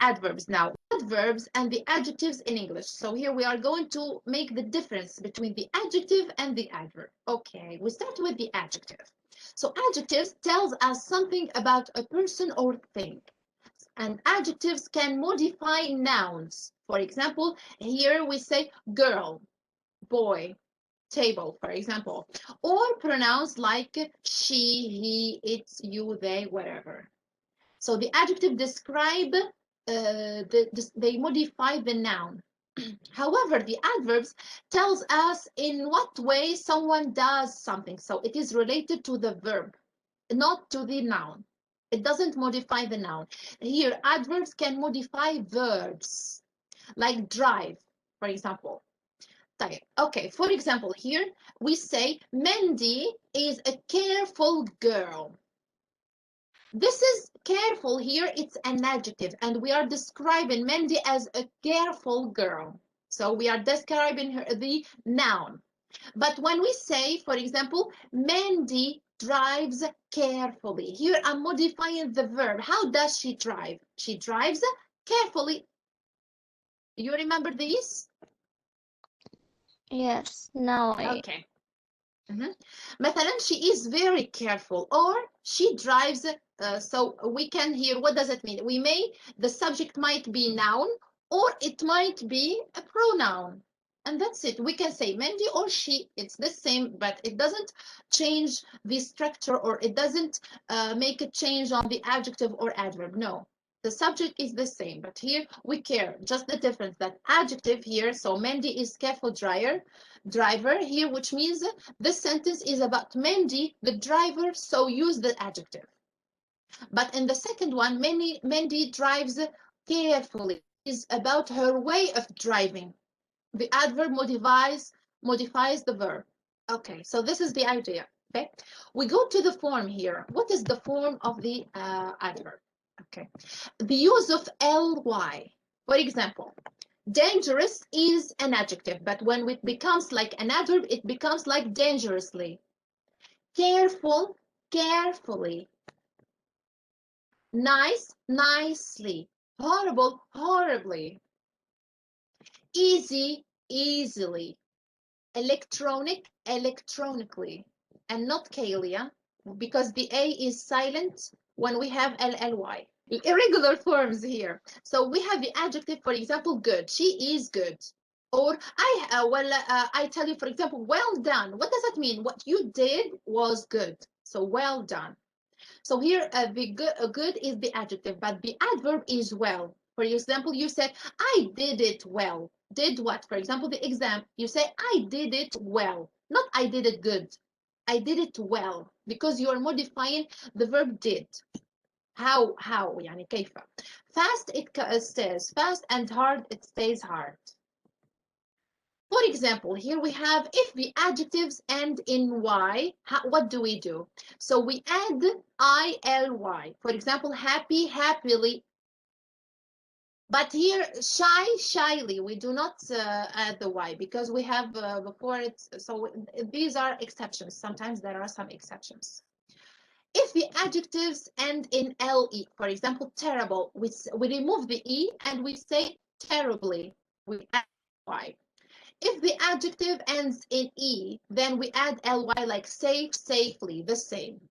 adverbs now. Adverbs and the adjectives in English. So here we are going to make the difference between the adjective and the adverb. Okay, we start with the adjective. So adjectives tells us something about a person or thing. And adjectives can modify nouns. For example, here we say girl, boy, table, for example, or pronouns like she, he, it, you, they, whatever. So the adjective describe, they modify the noun. However, the adverbs tells us in what way someone does something. So it is related to the verb, not to the noun. It doesn't modify the noun. Here, adverbs can modify verbs, like drive, for example. Okay, for example, here we say Mandy is a careful girl. This is careful here, it's an adjective, and we are describing Mandy as a careful girl. So we are describing her, the noun. But when we say, for example, Mandy drives carefully, here I'm modifying the verb. How does she drive? She drives carefully. You remember these? Yes, now Okay. مثلا she is very careful, or she drives, so we can hear what does it mean. The subject might be noun, or it might be a pronoun, and that's it. We can say Mandy or she, it's the same, but it doesn't change the structure, or it doesn't make a change on the adjective or adverb. No, the subject is the same, but here we care just the difference that adjective here, so Mandy is careful driver here, which means this sentence is about Mandy, the driver, so use the adjective. But in the second one, Mandy drives carefully, is about her way of driving. The adverb modifies the verb. Okay, so this is the idea. Okay, we go to the form here. What is the form of the adverb? Okay, the use of ly. For example, dangerous is an adjective, but when it becomes like an adverb, it becomes like dangerously. Careful, carefully. Nice, nicely. Horrible, horribly. Easy, easily. Electronic, electronically. And not Kalia, because the A is silent when we have LLY. Irregular forms here. So we have the adjective, for example, good. She is good. Or I tell you, for example, well done. What does that mean? What you did was good. So well done. So here the good is the adjective, but the adverb is well. For example, you said, I did it well. Did what? For example, the exam, you say, I did it well. Not I did it good. I did it well, because you are modifying the verb did. How يعني كيف. Fast it stays fast, and hard it stays hard. For example, here we have if the adjectives end in y, what do we do? So we add ILY. For example, happy, happily. But here, shy, shyly, we do not add the y, because we have before it. So these are exceptions. Sometimes there are some exceptions. If the adjectives end in LE, for example, terrible, we remove the E and we say terribly. We add Y. If the adjective ends in E, then we add ly, like safe, safely, the same.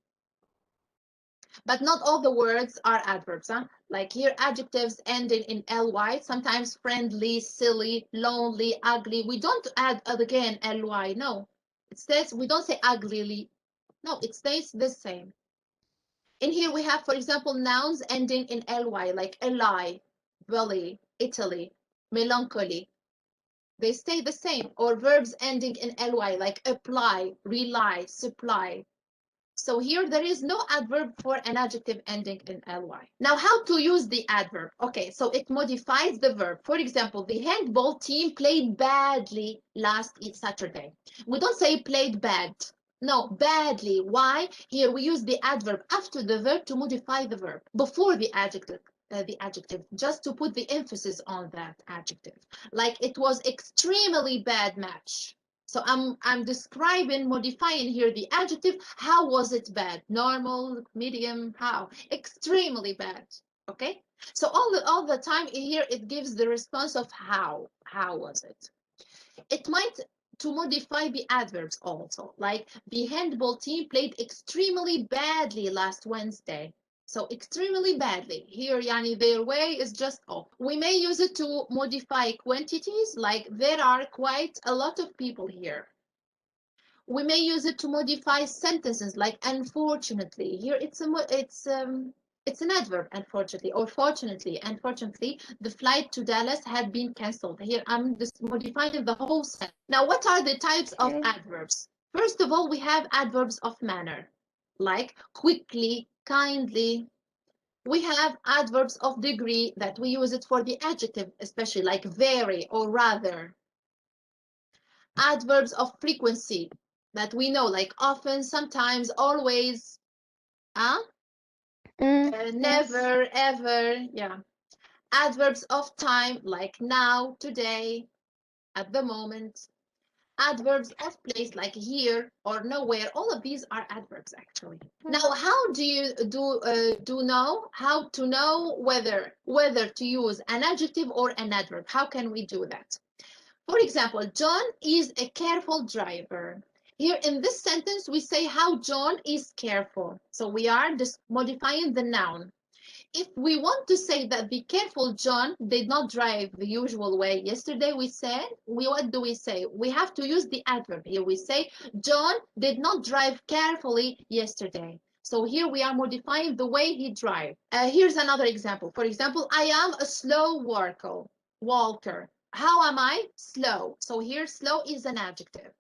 But not all the words are adverbs. Like here, adjectives ending in ly, sometimes friendly, silly, lonely, ugly. We don't add again ly, no. It says, we don't say uglily. No, it stays the same. In here we have, for example, nouns ending in ly, like ally, belly, Italy, melancholy. They stay the same. Or verbs ending in ly, like apply, rely, supply. So here there is no adverb for an adjective ending in ly. Now, how to use the adverb? Okay, so it modifies the verb. For example, the handball team played badly last Saturday. We don't say played bad. No, badly. Why? Here we use the adverb after the verb to modify the verb before the adjective. Just to put the emphasis on that adjective. Like it was extremely bad match. So I'm describing, modifying here the adjective. How was it bad? Normal, medium, how? Extremely bad. Okay, so all the time here it gives the response of how was it. It might to modify the adverbs also, like the handball team played extremely badly last Wednesday. So extremely badly here, yani their way is just off. We may use it to modify quantities, like there are quite a lot of people here. We may use it to modify sentences, like unfortunately. Here it's an adverb, unfortunately, or fortunately. Unfortunately, the flight to Dallas had been cancelled. Here I'm just modifying the whole sentence. Now, what are the types of adverbs? First of all, we have adverbs of manner, like quickly, kindly. We have adverbs of degree that we use it for the adjective, especially like very or rather. Adverbs of frequency that we know, like often, sometimes, always, Yes. never, ever. Yeah. Adverbs of time, like now, today, at the moment. Adverbs of place, like here or nowhere. All of these are adverbs, actually. Now, how do you know how to know whether to use an adjective or an adverb? How can we do that? For example, John is a careful driver. Here in this sentence, we say how John is careful. So we are just modifying the noun. If we want to say that the careful John did not drive the usual way yesterday, what do we say? We have to use the adverb. Here we say John did not drive carefully yesterday. So here we are modifying the way he drives. Here's another example. For example, I am a slow walker. How am I? Slow. So here slow is an adjective.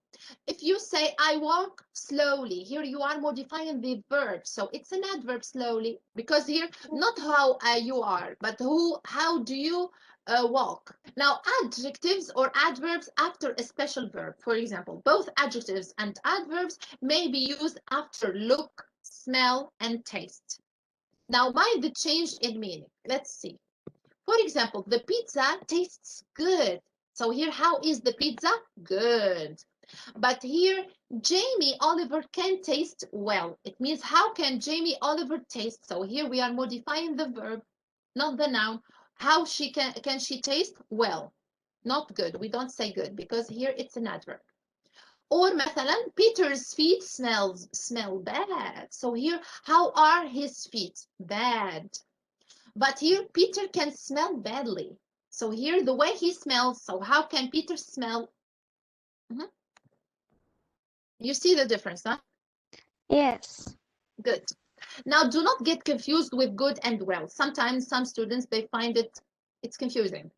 If you say I walk slowly, here you are modifying the verb. So it's an adverb, slowly, because here not how you are, but how do you walk. Now, adjectives or adverbs after a special verb. For example, both adjectives and adverbs may be used after look, smell, and taste. Now, mind the change in meaning. Let's see. For example, the pizza tastes good. So here, how is the pizza? Good. But here, Jamie Oliver can taste well. It means how can Jamie Oliver taste? So here we are modifying the verb, not the noun. How she can she taste well? Not good. We don't say good because here it's an adverb. Or مثلا, Peter's feet smell bad. So here, how are his feet? Bad. But here, Peter can smell badly. So here, the way he smells. So how can Peter smell? Mhm. You see the difference, huh? Yes. Good. Now, do not get confused with good and well. Sometimes some students, they find it's confusing.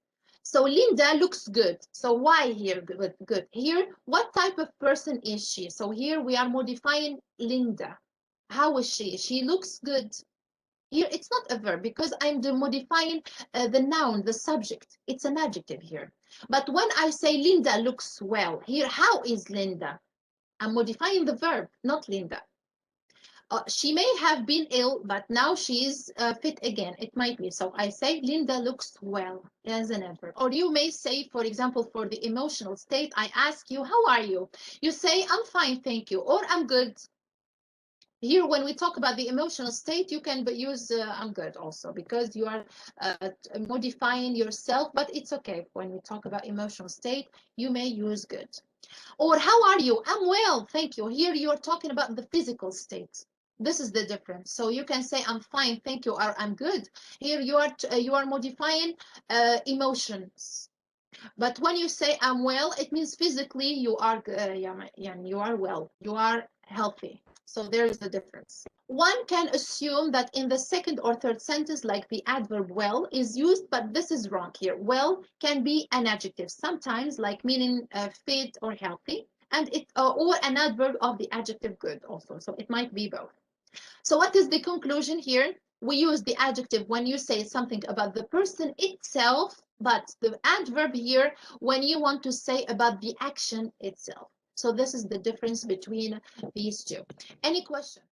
So Linda looks good. So why here good? Good. Here, what type of person is she? So here we are modifying Linda. How is she? She looks good. Here it's not a verb because I'm modifying the noun, the subject. It's an adjective here. But when I say Linda looks well, here how is Linda? I'm modifying the verb, not Linda. She may have been ill, but now she's fit again. It might be. So I say Linda looks well as an adverb. Or you may say, for example, for the emotional state, I ask you, how are you? You say, I'm fine, thank you, or I'm good. Here, when we talk about the emotional state, you can use I'm good also because you are modifying yourself, but it's okay. When we talk about emotional state, you may use good. Or how are you? I'm well, thank you. Here you're talking about the physical state. This is the difference. So you can say I'm fine, thank you, or I'm good. Here you are modifying emotions. But when you say I'm well, it means physically you are you are well, you are healthy. So there is a difference. One can assume that in the second or third sentence, like the adverb well is used, but this is wrong here. Well can be an adjective, sometimes like meaning fit or healthy, and it or an adverb of the adjective good also. So it might be both. So what is the conclusion here? We use the adjective when you say something about the person itself, but the adverb here when you want to say about the action itself. So this is the difference between these two. Any question?